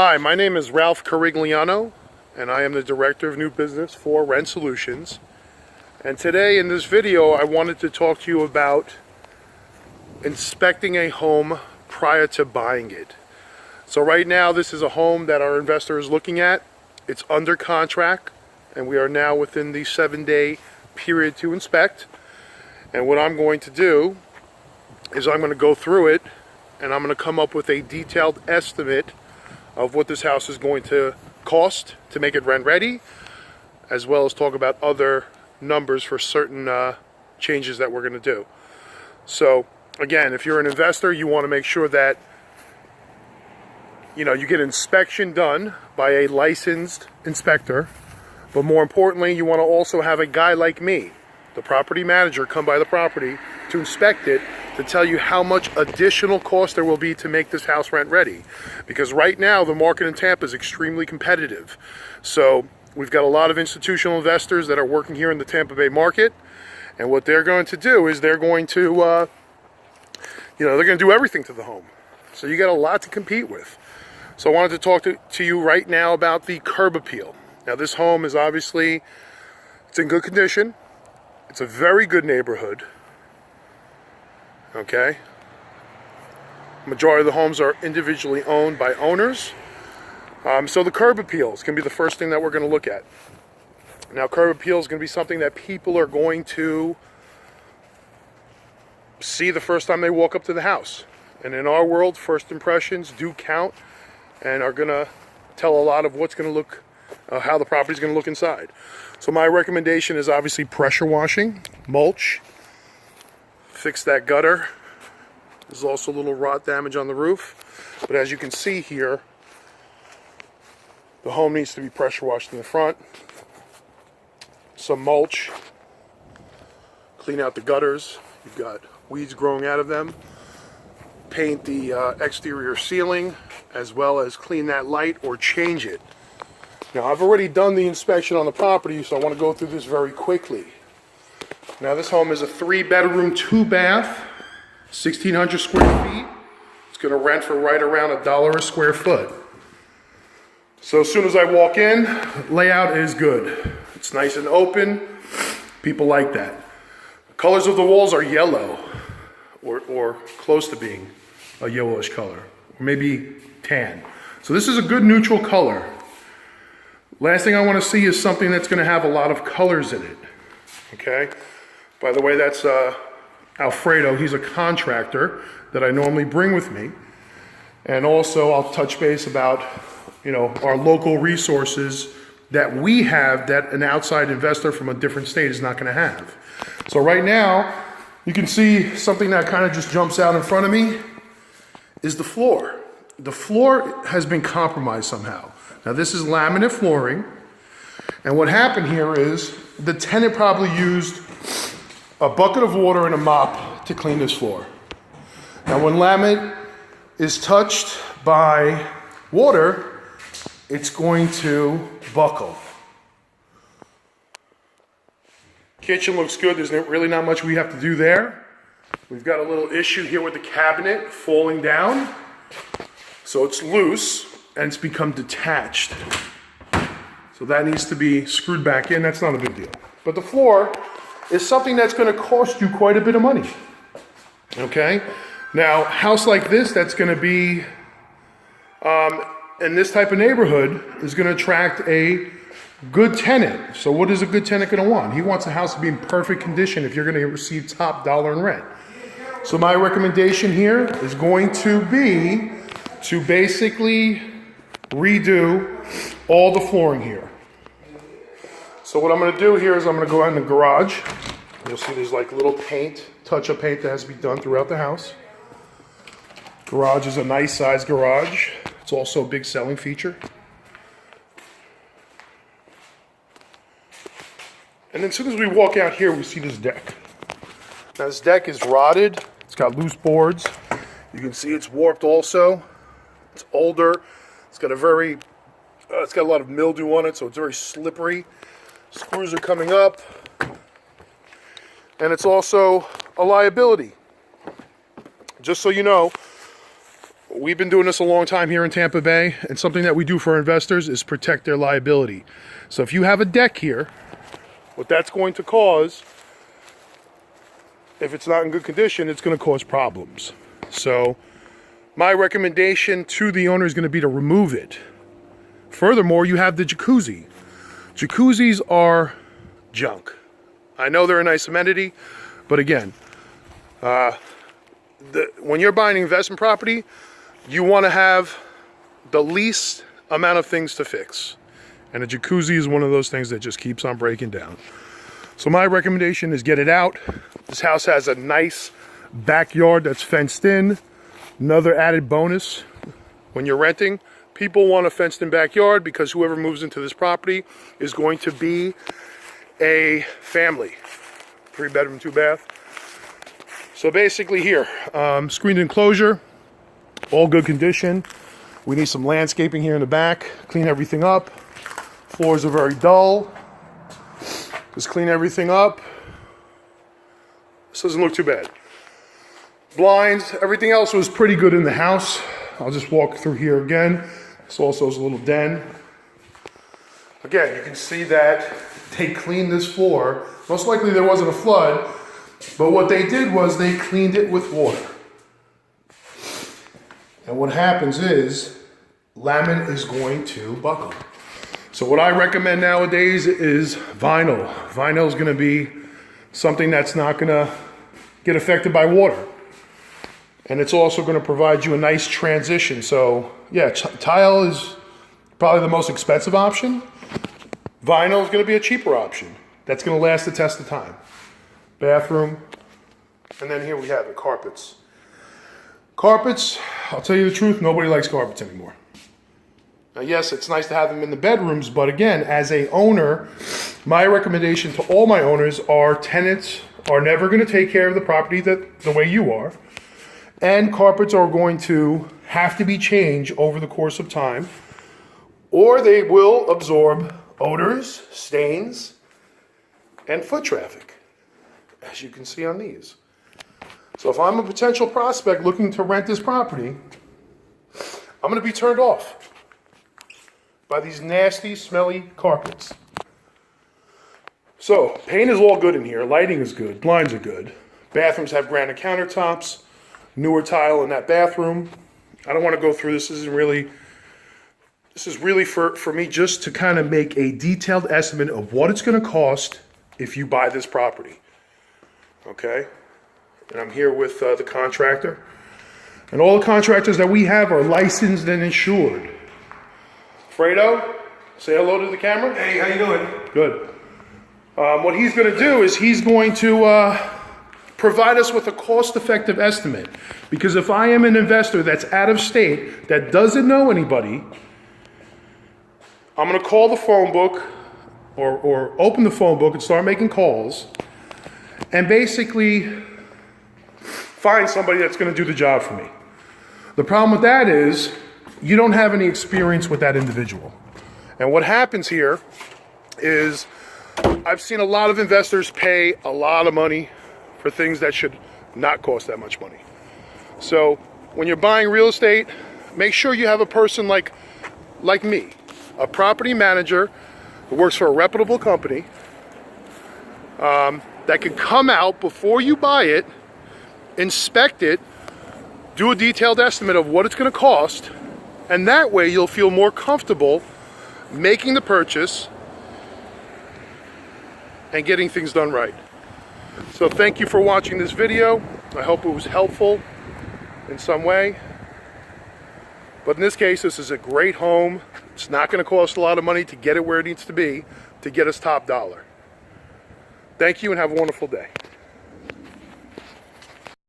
Hi, my name is Ralph Carigliano, and I am the Director of New Business for Rent Solutions. And today in this video, I wanted to talk to you about inspecting a home prior to buying it. So right now, this is a home that our investor is looking at. It's under contract, and we are now within the 7-day period to inspect. And what I'm going to do is I'm going to go through it, and I'm going to come up with a detailed estimate of what this house is going to cost to make it rent ready, as well as talk about other numbers for certain changes that we're going to do. So again, if you're an investor, you want to make sure that you get inspection done by a licensed inspector, but more importantly, you want to also have a guy like me, the property manager, come by the property to inspect it, to tell you how much additional cost there will be to make this house rent ready. Because right now the market in Tampa is extremely competitive. So we've got a lot of institutional investors that are working here in the Tampa Bay market, and what they're going to do is they're going to they're going to do everything to the home. So you got a lot to compete with. So I wanted to talk to you right now about the curb appeal. Now this home is obviously, it's in good condition. It's a very good neighborhood. Okay. Majority of the homes are individually owned by owners. So the curb appeal is going to be the first thing that we're going to look at. Now, curb appeal is going to be something that people are going to see the first time they walk up to the house. And in our world, first impressions do count and are going to tell a lot of what's going to look, how the property is going to look inside. So my recommendation is obviously pressure washing, mulch, fix that gutter. There's also a little rot damage on the roof. But as you can see here, the home needs to be pressure washed in the front. Some mulch. Clean out the gutters. You've got weeds growing out of them. Paint the exterior ceiling, as well as clean that light or change it. Now, I've already done the inspection on the property, so I want to go through this very quickly. Now, this home is a 3-bedroom, 2-bath, 1,600 square feet. It's going to rent for right around $1 a square foot. So as soon as I walk in, layout is good. It's nice and open. People like that. The colors of the walls are yellow, or close to being a yellowish color, or maybe tan. So this is a good neutral color. Last thing I want to see is something that's going to have a lot of colors in it. Okay? By the way, that's Alfredo. He's a contractor that I normally bring with me. And also I'll touch base about, our local resources that we have that an outside investor from a different state is not going to have. So right now, you can see something that kind of just jumps out in front of me is the floor. The floor has been compromised somehow. Now this is laminate flooring, and what happened here is the tenant probably used a bucket of water and a mop to clean this floor. Now when laminate is touched by water, it's going to buckle. Kitchen looks good. There's really not much we have to do there. We've got a little issue here with the cabinet falling down. So it's loose and it's become detached. So that needs to be screwed back in. That's not a big deal. But the floor is something that's going to cost you quite a bit of money. Okay? Now, a house like this that's going to be in this type of neighborhood is going to attract a good tenant. So what is a good tenant going to want? He wants a house to be in perfect condition if you're going to receive top dollar in rent. So my recommendation here is going to be to basically redo all the flooring here. So what I'm going to do here is I'm going to go out in the garage. You'll see there's like little paint, touch-up paint that has to be done throughout the house. Garage is a nice size garage. It's also a big selling feature. And then as soon as we walk out here, we see this deck. Now this deck is rotted. It's got loose boards. You can see it's warped also. It's older. It's got a lot of mildew on it, so it's very slippery. Screws are coming up. And it's also a liability. Just so you know, we've been doing this a long time here in Tampa Bay, and something that we do for our investors is protect their liability. So if you have a deck here, what that's going to cause, if it's not in good condition, it's going to cause problems. So my recommendation to the owner is going to be to remove it. Furthermore, you have the jacuzzi. Jacuzzis are junk. I know they're a nice amenity, but again, when you're buying investment property, you want to have the least amount of things to fix. And a jacuzzi is one of those things that just keeps on breaking down. So my recommendation is get it out. This house has a nice backyard that's fenced in. Another added bonus when you're renting, people want a fenced in backyard because whoever moves into this property is going to be a family. 3-bedroom, 2-bath. So basically here, screened enclosure, all good condition. We need some landscaping here in the back, clean everything up. Floors are very dull. Just clean everything up. This doesn't look too bad. Blinds, everything else was pretty good in the house. I'll just walk through here again. This also is a little den. Again, you can see that they cleaned this floor. Most likely there wasn't a flood, but what they did was they cleaned it with water. And what happens is, laminate is going to buckle. So what I recommend nowadays is vinyl. Vinyl is going to be something that's not going to get affected by water. And it's also going to provide you a nice transition. So yeah, tile is probably the most expensive option. Vinyl is going to be a cheaper option. That's going to last the test of time. Bathroom. And then here we have it, carpets. Carpets, I'll tell you the truth, nobody likes carpets anymore. Now yes, it's nice to have them in the bedrooms, but again, as a owner, my recommendation to all my owners are tenants are never going to take care of the property the way you are. And carpets are going to have to be changed over the course of time, or they will absorb odors, stains, and foot traffic, as you can see on these. So if I'm a potential prospect looking to rent this property, I'm going to be turned off by these nasty, smelly carpets. So paint is all good in here. Lighting is good. Blinds are good. Bathrooms have granite countertops. Newer tile in that bathroom. I don't want to go through this. This is really for me just to kind of make a detailed estimate of what it's going to cost if you buy this property. Okay? And I'm here with the contractor. And all the contractors that we have are licensed and insured. Fredo, say hello to the camera. Hey, how you doing? Good. What he's going to do is he's going to provide us with a cost-effective estimate. Because if I am an investor that's out of state, that doesn't know anybody, I'm going to call the phone book or open the phone book and start making calls and basically find somebody that's going to do the job for me. The problem with that is you don't have any experience with that individual. And what happens here is I've seen a lot of investors pay a lot of money for things that should not cost that much money. So when you're buying real estate, make sure you have a person like me, a property manager who works for a reputable company that can come out before you buy it, inspect it, do a detailed estimate of what it's going to cost, and that way you'll feel more comfortable making the purchase and getting things done right. So thank you for watching this video. I hope it was helpful in some way. But in this case, this is a great home. It's not going to cost a lot of money to get it where it needs to be to get us top dollar. Thank you and have a wonderful day.